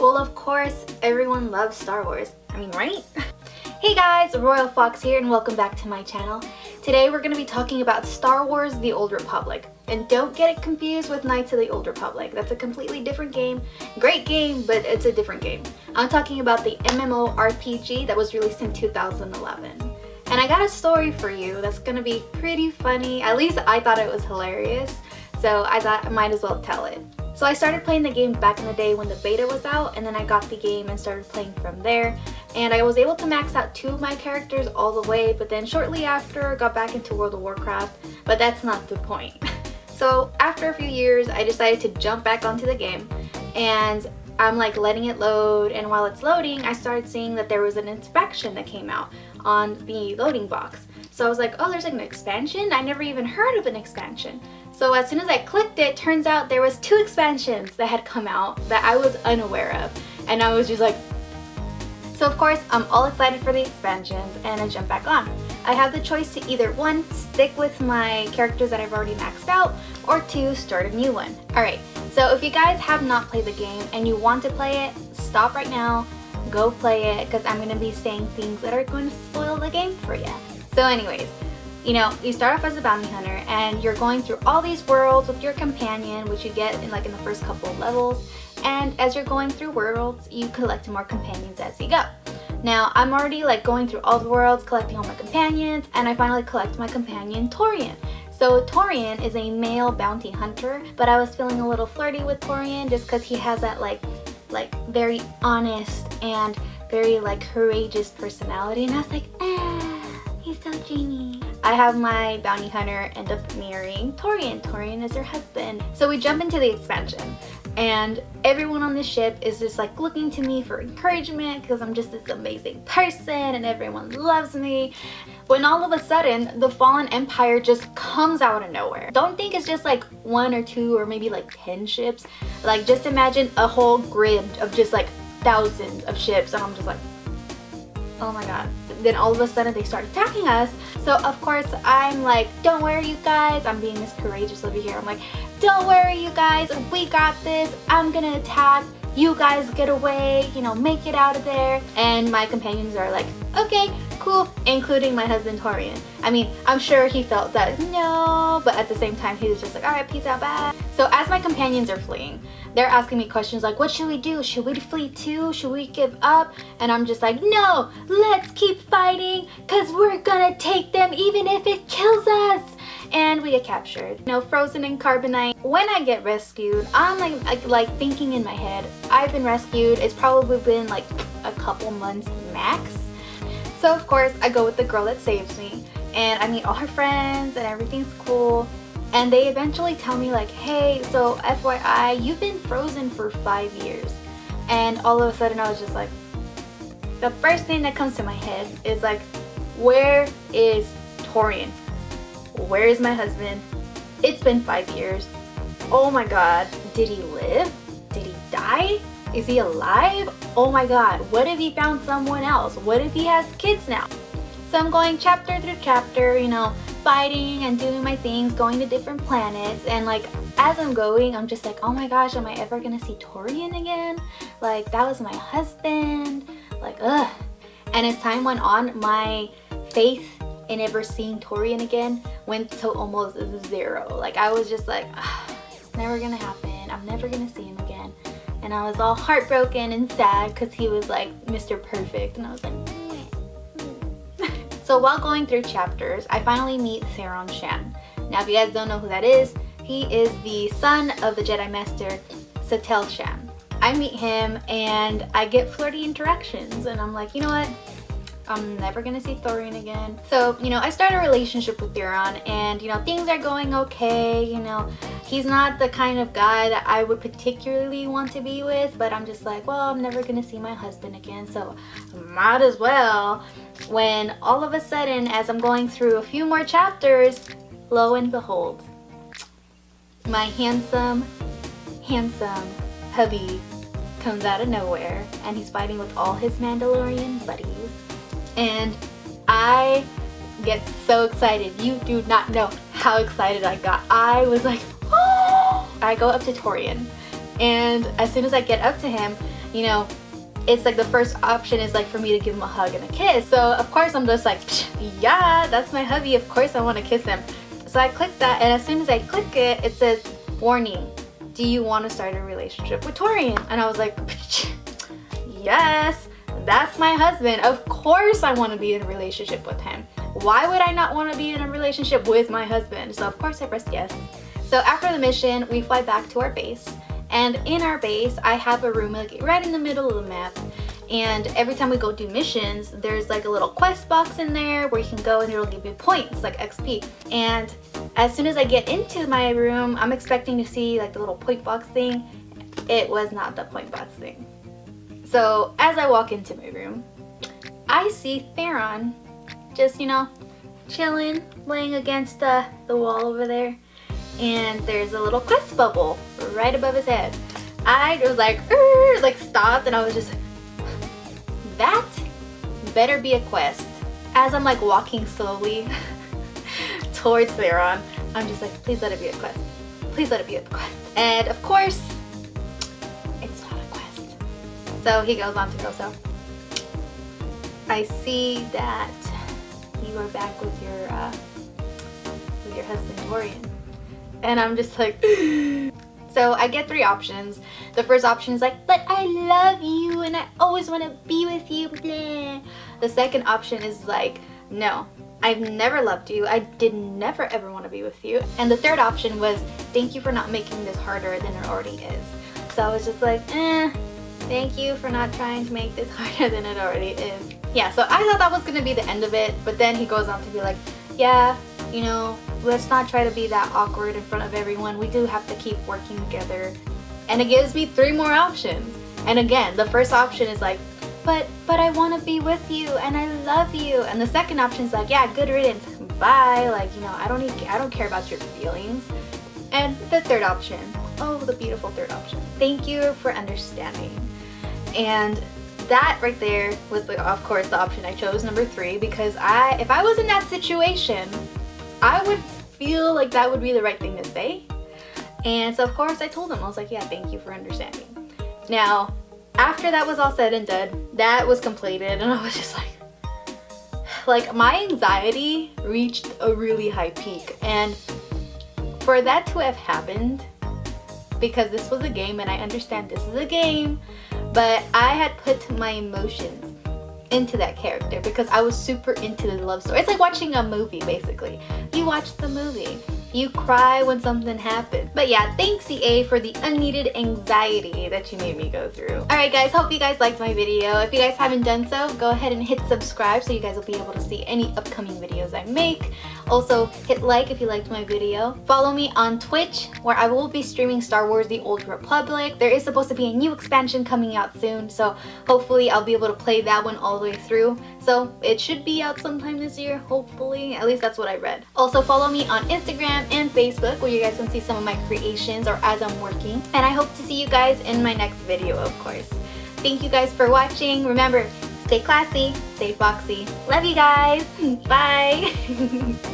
Well, of course, everyone loves Star Wars. I mean, right? Hey guys, Royal Fox here and welcome back to my channel. Today we're going to be talking about Star Wars The Old Republic. And don't get it confused with Knights of the Old Republic. That's a completely different game. Great game, but it's a different game. I'm talking about the MMORPG that was released in 2011. And I got a story for you that's going to be pretty funny. At least I thought it was hilarious. So I thought I might as well tell it. So I started playing the game back in the day when the beta was out, and then I got the game and started playing from there. And I was able to max out 2 of my characters all the way, but then shortly after got back into World of Warcraft, but that's not the point. So after a few years, I decided to jump back onto the game, and I'm like letting it load, and while it's loading, I started seeing that there was an expansion that came out on the loading box. So I was like, oh, there's like an expansion? I never even heard of an expansion. So as soon as I clicked it, turns out there was 2 expansions that had come out that I was unaware of. And I was just like... So of course, I'm all excited for the expansions and I jump back on. I have the choice to either 1, stick with my characters that I've already maxed out, or 2, start a new one. Alright, so if you guys have not played the game and you want to play it, stop right now, go play it, because I'm going to be saying things that are going to spoil the game for you. So anyways, you know, you start off as a bounty hunter and you're going through all these worlds with your companion, which you get in the first couple of levels. And as you're going through worlds, you collect more companions as you go. Now, I'm already going through all the worlds, collecting all my companions, and I finally collect my companion, Torian. So Torian is a male bounty hunter, but I was feeling a little flirty with Torian just because he has that very honest and very courageous personality, and I was like, he's so dreamy. I have my bounty hunter end up marrying Torian. Torian is her husband. So we jump into the expansion, and everyone on the ship is just looking to me for encouragement because I'm just this amazing person and everyone loves me. When all of a sudden the Fallen Empire just comes out of nowhere. Don't think it's just 1 or 2 or maybe 10 ships. Just imagine a whole grid of just thousands of ships, and I'm just like, oh my god. Then all of a sudden they start attacking us. So of course I'm like, don't worry you guys. I'm being this courageous over here. I'm like, don't worry you guys, we got this. I'm gonna attack. You guys get away, make it out of there. And my companions are like, okay, cool, including my husband Torian. I mean, I'm sure he felt that no, but at the same time he was just like, alright, peace out, bye. So as my companions are fleeing, they're asking me questions like, what should we do? Should we flee too? Should we give up? And I'm just like, no, let's keep fighting, because we're gonna take them even if it kills us. And we get captured, frozen in carbonite. When I get rescued, I'm like thinking in my head, I've been rescued, it's probably been a couple months max. So of course I go with the girl that saves me, and I meet all her friends and everything's cool. And they eventually tell me hey, so FYI, you've been frozen for 5 years. And all of a sudden I was just like, the first thing that comes to my head is where is Torian? Where is my husband? It's been 5 years. Oh my god, did he live? Did he die? Is he alive? Oh my god, what if he found someone else? What if he has kids now? So I'm going chapter through chapter, fighting and doing my things, going to different planets, and as I'm going, I'm just like, oh my gosh, am I ever gonna see Torian again? That was my husband. Ugh. And as time went on, my faith in ever seeing Torian again went to almost 0. I was just like, it's never gonna happen. I'm never gonna see him again. And I was all heartbroken and sad because he was Mr. Perfect, and I was like, So while going through chapters, I finally meet Theron Shan. Now if you guys don't know who that is, he is the son of the Jedi Master Swtor Shan. I meet him and I get flirty interactions, and I'm like, you know what? I'm never gonna see Torian again. So, I start a relationship with Theron, and things are going okay. He's not the kind of guy that I would particularly want to be with, but I'm just like, well, I'm never gonna see my husband again, so might as well. When all of a sudden, as I'm going through a few more chapters, lo and behold, my handsome hubby comes out of nowhere, and he's fighting with all his Mandalorian buddies. And I get so excited. You do not know how excited I got. I was like, oh! I go up to Torian, and as soon as I get up to him, you know, it's like the first option is like for me to give him a hug and a kiss. So of course I'm just like, yeah, that's my hubby, of course I want to kiss him. So I click that, and as soon as I click it, it says, warning, do you want to start a relationship with Torian? And I was like, yes, that's my husband. Of course I want to be in a relationship with him. Why would I not want to be in a relationship with my husband? So of course I pressed yes. So after the mission, we fly back to our base. And in our base, I have a room like right in the middle of the map. And every time we go do missions, there's like a little quest box in there where you can go and it'll give you points, like XP. And as soon as I get into my room, I'm expecting to see like the little point box thing. It was not the point box thing. So as I walk into my room, I see Theron just, you know, chilling, laying against the wall over there. And there's a little quest bubble right above his head. I was like stopped, and I was just like, that better be a quest. As I'm like walking slowly towards Theron, I'm just like, please let it be a quest. Please let it be a quest. And of course, it's not a quest. So he goes on to go, so I see that you are back with your husband Torian. And I'm just like, so I get 3 options. The first option is like, but I love you and I always want to be with you, blah. The second option is like, no, I've never loved you. I did never ever want to be with you. And the third option was, thank you for not making this harder than it already is. So I was just like, thank you for not trying to make this harder than it already is. Yeah, so I thought that was going to be the end of it. But then he goes on to be like, yeah, you know, let's not try to be that awkward in front of everyone. We do have to keep working together. And it gives me 3 more options. And again, the first option is like, but I want to be with you and I love you. And the second option is like, yeah, good riddance, bye. Like, you know, I don't care about your feelings. And the third option, oh, the beautiful third option, thank you for understanding. And that right there was, like, of course, the option I chose, number 3, because if I was in that situation, I would feel like that would be the right thing to say. And so of course I told him, I was like, yeah, thank you for understanding. Now, after that was all said and done, that was completed, and I was just like my anxiety reached a really high peak. And for that to have happened, because this was a game, and I understand this is a game, but I had put my emotions into that character because I was super into the love story. It's like watching a movie, basically. You watch the movie, you cry when something happens. But yeah, thanks EA for the unneeded anxiety that you made me go through. Alright guys, hope you guys liked my video. If you guys haven't done so, go ahead and hit subscribe so you guys will be able to see any upcoming videos I make. Also, hit like if you liked my video. Follow me on Twitch, where I will be streaming Star Wars The Old Republic. There is supposed to be a new expansion coming out soon, so hopefully I'll be able to play that one all the way through. So it should be out sometime this year, hopefully. At least that's what I read. Also, follow me on Instagram and Facebook, where you guys can see some of my creations or as I'm working. And I hope to see you guys in my next video, of course. Thank you guys for watching. Remember, stay classy, stay foxy. Love you guys. Bye.